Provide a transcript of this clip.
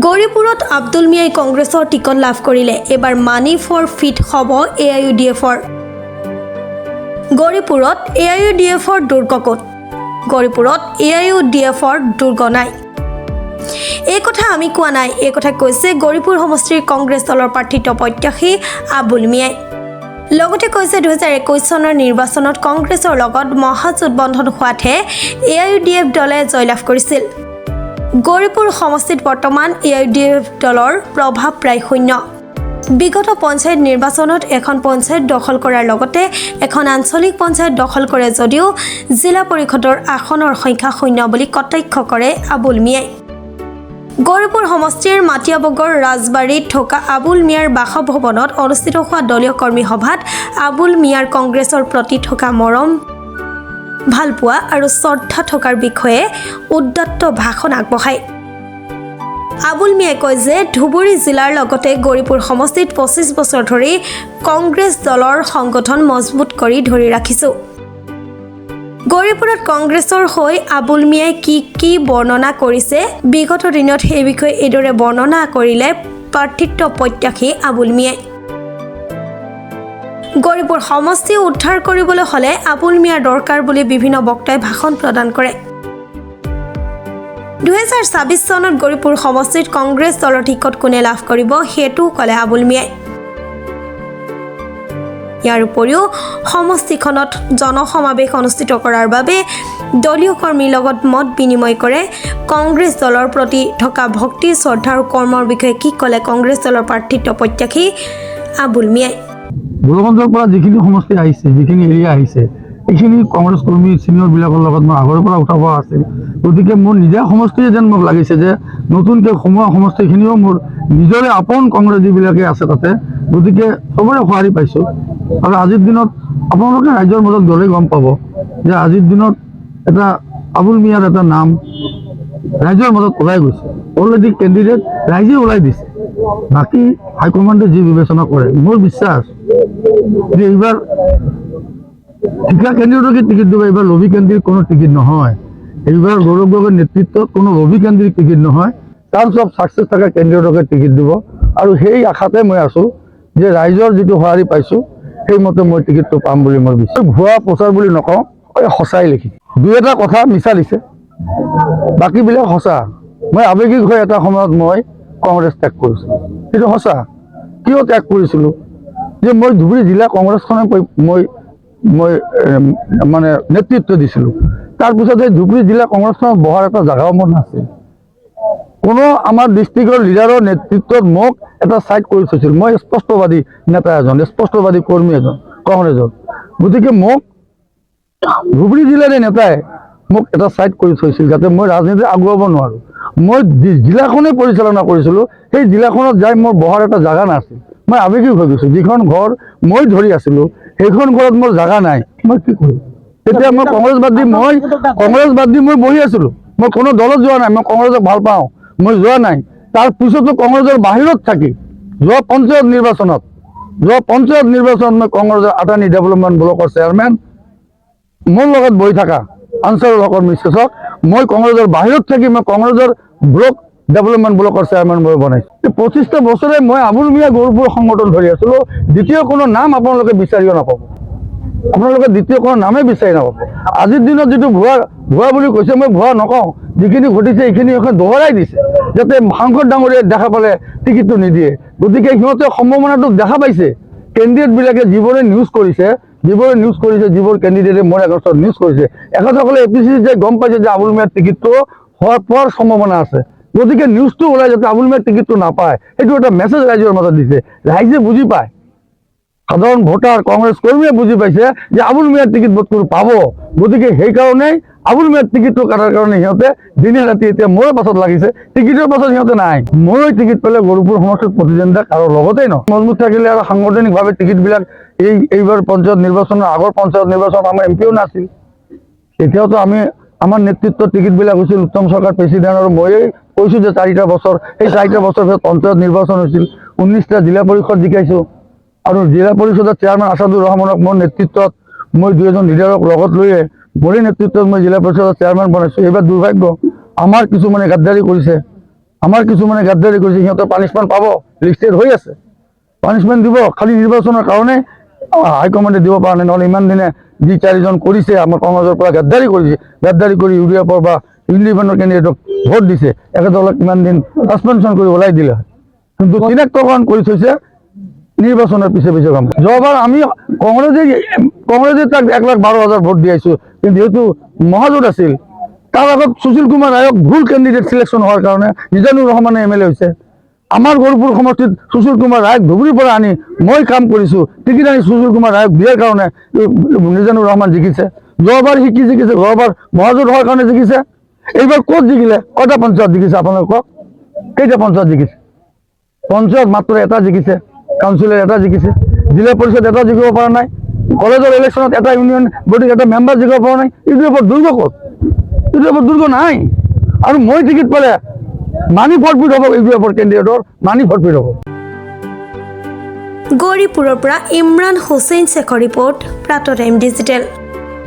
গৌৰীপুৰত আব্দুল মিয়াই কংগ্ৰেছৰ টিকট লাভ কৰিলে। এবাৰ মানি ফৰ ফিট হ'ব AIUDFৰ। গৌৰীপুৰত AIUDFৰ দুৰ্গ ক'ত? গৌৰীপুৰত AIUDFৰ দুৰ্গ নাই। এই কথা আমি কোৱা নাই, এই কথা কৈছে গৌৰীপুৰ সমষ্টিৰ কংগ্ৰেছ দলৰ প্ৰাৰ্থিত্ব প্ৰত্যাশী আবুল মিয়াই। লগতে কৈছে 2021 চনৰ নিৰ্বাচনত কংগ্ৰেছৰ লগত মহাজোটবন্ধন হোৱাতহে AIUDF দলে জয়লাভ কৰিছিল। গৌৰীপুৰ সমষ্টিত বৰ্তমান AIUDF দলৰ প্ৰভাৱ প্ৰায় শূন্য। বিগত পঞ্চায়ত নিৰ্বাচনত এখন পঞ্চায়ত দখল কৰাৰ লগতে এখন আঞ্চলিক পঞ্চায়ত দখল কৰে যদিও জিলা পৰিষদৰ আসনৰ সংখ্যা শূন্য বুলি কটাক্ষ কৰে আবুল মিয়াই। গৌৰীপুৰ সমষ্টিৰ মাটিয়াবগৰ ৰাজবাৰীত থকা আবুল মিয়াৰ বাসভৱনত অনুষ্ঠিত হোৱা দলীয় কৰ্মী সভাত আবুল মিয়াৰ কংগ্ৰেছৰ প্ৰতি থকা মৰম, ভালপোৱা আৰু শ্ৰদ্ধা থকাৰ বিষয়ে উদ্যত্ত ভাষণ আগবঢ়ায়। আবুল মিয়াই কয় যে ধুবুৰী জিলাৰ লগতে গৌৰীপুৰ সমষ্টিত 25 বছৰ ধৰি কংগ্ৰেছ দলৰ সংগঠন মজবুত কৰি ধৰি ৰাখিছোঁ। গৌৰীপুৰত কংগ্ৰেছৰ হৈ আবুল মিয়াই কি বৰ্ণনা কৰিছে বিগত দিনত সেই বিষয়ে এইদৰে বৰ্ণনা কৰিলে প্ৰাৰ্থিত্ব প্ৰত্যাশী আবুল মিয়াই। গৌৰীপুৰ সমষ্টি উদ্ধাৰ কৰিবলৈ হ'লে আবুল মিয়াৰ দৰকাৰ বুলি বিভিন্ন বক্তাই ভাষণ প্ৰদান কৰে। 2026 চনত গৌৰীপুৰ সমষ্টিত কংগ্ৰেছ দলৰ টিকট কোনে লাভ কৰিব সেইটো ক'লে আবুল মিয়াই। ইয়াৰ উপৰিও সমষ্টিখনত জনসমাৱেশ অনুষ্ঠিত কৰাৰ বাবে দলীয় কৰ্মীৰ লগত মত বিনিময় কৰে। কংগ্ৰেছ দলৰ প্ৰতি থকা ভক্তি, শ্ৰদ্ধা আৰু কৰ্মৰ বিষয়ে কি ক'লে কংগ্ৰেছ দলৰ প্ৰাৰ্থিত্ব প্ৰত্যাশী আবুল মিয়াই। গোলগঞ্জৰ পৰা যিখিনি সমষ্টি আহিছে, যিখিনি এৰিয়া আহিছে, এইখিনি কংগ্ৰেছ কৰ্মী ছিনিয়ৰবিলাকৰ লগত মই আগৰ পৰা উঠাব আছিল। গতিকে মোৰ নিজা সমষ্টিয়ে যেন মোক লাগিছে যে নতুনকৈ সোমোৱা সমষ্টিখিনিও মোৰ নিজৰে আপোন কংগ্ৰেছ যিবিলাকে আছে তাতে, গতিকে চবৰে সঁহাৰি পাইছোঁ। আৰু আজিৰ দিনত আপোনালোকে ৰাইজৰ মাজত গ'লে গম পাব যে আজিৰ দিনত এটা আবুল মিয়াৰ এটা নাম ৰাইজৰ মাজত ওলাই গৈছে। অলৰেডি কেণ্ডিডেট ৰাইজে ওলাই দিছে, বাকী হাইকমাণ্ডে যি বিবেচনা কৰে। মোৰ বিশ্বাস যে এইবাৰ ঠিকা কেন্দ্ৰীয়কে টিকিট দিব, এইবাৰ লবি কেন্দ্ৰীৰ কোনো টিকিট নহয়। এইবাৰ গৌৰৱ গগৈৰ নেতৃত্বত কোনো লবি কেন্দ্ৰীৰ টিকিট নহয়, চান্স অফ ছাকচেছ থকা কেন্দ্ৰীয়কে টিকিট দিব। আৰু সেই আশাতে মই আছোঁ যে ৰাইজৰ যিটো সঁহাৰি পাইছোঁ সেইমতে মই টিকিটটো পাম বুলি মই বিশ্বাস। ভুৱা প্ৰচাৰ বুলি নকওঁ, সঁচাই লিখি দুই এটা কথা মিছা দিছে, বাকীবিলাক সঁচা। মই আৱেগিক হৈ এটা সময়ত মই কংগ্ৰেছ ত্যাগ কৰিছিলোঁ, সেইটো সঁচা। কিয় ত্যাগ কৰিছিলোঁ যে মই ধুবুৰী জিলা কংগ্ৰেছখনে মই মানে নেতৃত্ব দিছিলোঁ। তাৰপিছত এই ধুবুৰী জিলা কংগ্ৰেছখনত বহাৰ এটা জেগাও মোৰ নাছিল। কোনো আমাৰ ডিষ্ট্ৰিক্টৰ লিডাৰৰ নেতৃত্বত মোক এটা ছাইড কৰি থৈছিল। মই স্পষ্টবাদী নেতা এজন, স্পষ্টবাদী কৰ্মী এজন কংগ্ৰেছৰ। গতিকে মোক ধুবুৰী জিলাৰে নেতাই মোক এটা ছাইড কৰি থৈছিল যাতে মই ৰাজনীতি আগুৱাব নোৱাৰোঁ। মই জিলাখনেই পৰিচালনা কৰিছিলোঁ, সেই জিলাখনত যাই মোৰ বহাৰ এটা জেগা নাছিল। মই আৱেগিক হৈ গৈছোঁ। যিখন ঘৰ মই ধৰি আছিলোঁ সেইখন ঘৰত মোৰ জেগা নাই, মই কি কৰিম? তেতিয়া মই কংগ্ৰেছ বাদ দি মই বহি আছিলোঁ। মই কোনো দলত যোৱা নাই, মই কংগ্ৰেছক ভাল পাওঁ, মই যোৱা নাই। তাৰপিছতো কংগ্ৰেছৰ বাহিৰত থাকি যোৱা পঞ্চায়ত নিৰ্বাচনত মই কংগ্ৰেছৰ আদানী ডেভেলপমেণ্ট ব্লকৰ চেয়াৰমেন, মোৰ লগত বহি থকা আনচাৰুল হকৰ মিছেছক মই কংগ্ৰেছৰ বাহিৰত থাকি মই কংগ্ৰেছৰ ব্লক ডেভেলপমেণ্ট ব্লকৰ চেয়াৰমেন মই বনাইছোঁ। 25টা বছৰে মই আবুল মিয়া গৌৰৱপুৰ সংগঠন ধৰি আছিলোঁ। দ্বিতীয় কোনো নাম আপোনালোকে বিচাৰিও নাপাব, আপোনালোকে দ্বিতীয় কোনো নামেই বিচাৰি নাপাব। আজিৰ দিনত যিটো ভুৱা বুলি কৈছে, মই ভুৱা নকওঁ। যিখিনি ঘটিছে এইখিনি এখন দোহৰাই দিছে যাতে সাংসদ ডাঙৰীয়াই দেখা পালে টিকিটটো নিদিয়ে। গতিকে সিহঁতে সম্ভাৱনাটো দেখা পাইছে। কেণ্ডিডেটবিলাকে যিবোৰে নিউজ কৰিছে, যিবোৰ কেণ্ডিডেটে মোৰ এগেইনষ্টত নিউজ কৰিছে, এখেতসকলে APCC যে গম পাইছে যে আবুল মিয়াৰ টিকিটটো পোৱাৰ সম্ভাৱনা আছে। গতিকে নিউজটো ওলাই যাতে আবুল মিয়াৰ টিকিটটো নাপায়, সেইটো এটা মেছেজ ৰাইজৰ মাজত দিছে। ৰাইজে বুজি পায়, সাধাৰণ ভোটাৰ কংগ্ৰেছ কৰ্মীয়ে বুজি পাইছে যে আবুল মিয়াৰ টিকিট বোধ কৰি পাব। গতিকে সেইকাৰণেই আবুল মিয়াৰ টিকিটটো কাটাৰ কাৰণে সিহঁতে দিনে ৰাতি এতিয়া মোৰ পাছত লাগিছে, টিকিটৰ পাছত সিহঁতে নাই। মই টিকিট পালে গৌৰৱপুৰ সমষ্টিত প্ৰতিদ্বন্দ্বিতা কাৰো লগতেই নহয়। মজবুত থাকিলে আৰু সাংগঠনিকভাৱে টিকিটবিলাক এইবাৰ পঞ্চায়ত নিৰ্বাচনৰ আগৰ পঞ্চায়ত নিৰ্বাচনত আমাৰ MP ও নাছিল। তেতিয়াওতো আমাৰ নেতৃত্বত টিকিটবিলাক হৈছিল উত্তম চৰকাৰ প্ৰেচিডেণ্ট আৰু ময়েই কৈছোঁ যে 4টা বছৰ, সেই 4টা বছৰ পিছত পঞ্চায়ত নিৰ্বাচন হৈছিল। 19টা জিলা পৰিষদ জিকাইছোঁ আৰু জিলা পৰিষদৰ চেয়াৰমেন আছাদুৰ ৰহমানক মোৰ নেতৃত্বত মই 2জন লিডাৰক লগত লৈয়ে মোৰে নেতৃত্বত মই জিলা পৰিষদৰ চেয়াৰমেন বনাইছোঁ। এইবাৰ দুৰ্ভাগ্য আমাৰ কিছুমানে গাদ্দাৰী কৰিছে, আমাৰ কিছুমানে গাদ্দাৰি কৰিছে, সিহঁতে পানিছমেণ্ট পাব, লিষ্টেড হৈ আছে, পানিছমেণ্ট দিব। খালি নিৰ্বাচনৰ কাৰণে হাইকমাণ্ডে দিব পৰা নাই, নহ'লে ইমান দিনে যি 4জন কৰিছে আমাৰ কংগ্ৰেছৰ পৰা গাদ্দাৰি কৰিছে, গাদ্দাৰি কৰি ইউডিএফৰ বা ইণ্ডিপেণ্ডেণ্ট কেণ্ডিডেটক ভোট দিছে, একেদলক ইমান দিন ছাছপেনশ্যন কৰি ওলাই দিলে হয়। কিন্তু চিনাক্তকৰণ কৰি থৈছে নিৰ্বাচনৰ পিছে পিছে কাম। যোৱাবাৰ আমি কংগ্ৰেছে তাক 1,12,000 ভোট দিয়াইছোঁ, কিন্তু সেইটো মহাজোঁট আছিল। তাৰ আগত সুশীল কুমাৰ ৰায়ক ভুল কেণ্ডিডেট চিলেকশ্যন হোৱাৰ কাৰণে মিজানুৰ ৰহমানে MLA হৈছে। আমাৰ গৌৰপুৰ সমষ্টিত সুশীল কুমাৰ ৰায়ক ধুবুৰীৰ পৰা আনি মই কাম কৰিছোঁ, টিকেট আনি সুশীল কুমাৰ ৰায়ক দিয়াৰ কাৰণে মিজানুৰ ৰহমান জিকিছে। যোৱাবাৰ সি কি জিকিছে? যোৱাবাৰ মহাজোঁট হোৱাৰ কাৰণে জিকিছে। এইবাৰ ক'ত জিকিলে? কটা পঞ্চায়ত জিকিছে? আপোনালোক কওক, কেইটা পঞ্চায়ত জিকিছে? পঞ্চায়ত মাত্ৰ এটা জিকিছে, কাউন্সিলৰ এটা জিকিছে, জিলা পৰিষদ এটা জিকিব পৰা নাই, কলেজৰ ইলেকশ্যনত এটা ইউনিয়ন বডিৰ এটা মেম্বাৰ জিকিব পৰা নাই। ইউডিএফৰ দুৰ্গ ক'ত? ইউডিএফৰ দুৰ্গ নাই। আৰু মই টিকেট পালে মানি ফৰফিট হ'ব, ইউডিএফৰ কেণ্ডিডেটৰ মানি ফৰফিট হ'ব। গৌৰীপুৰৰ পৰা ইমৰান হুছেইন শ্বেখৰ ৰিপৰ্ট, প্ৰাতঃ টাইম ডিজিটেল।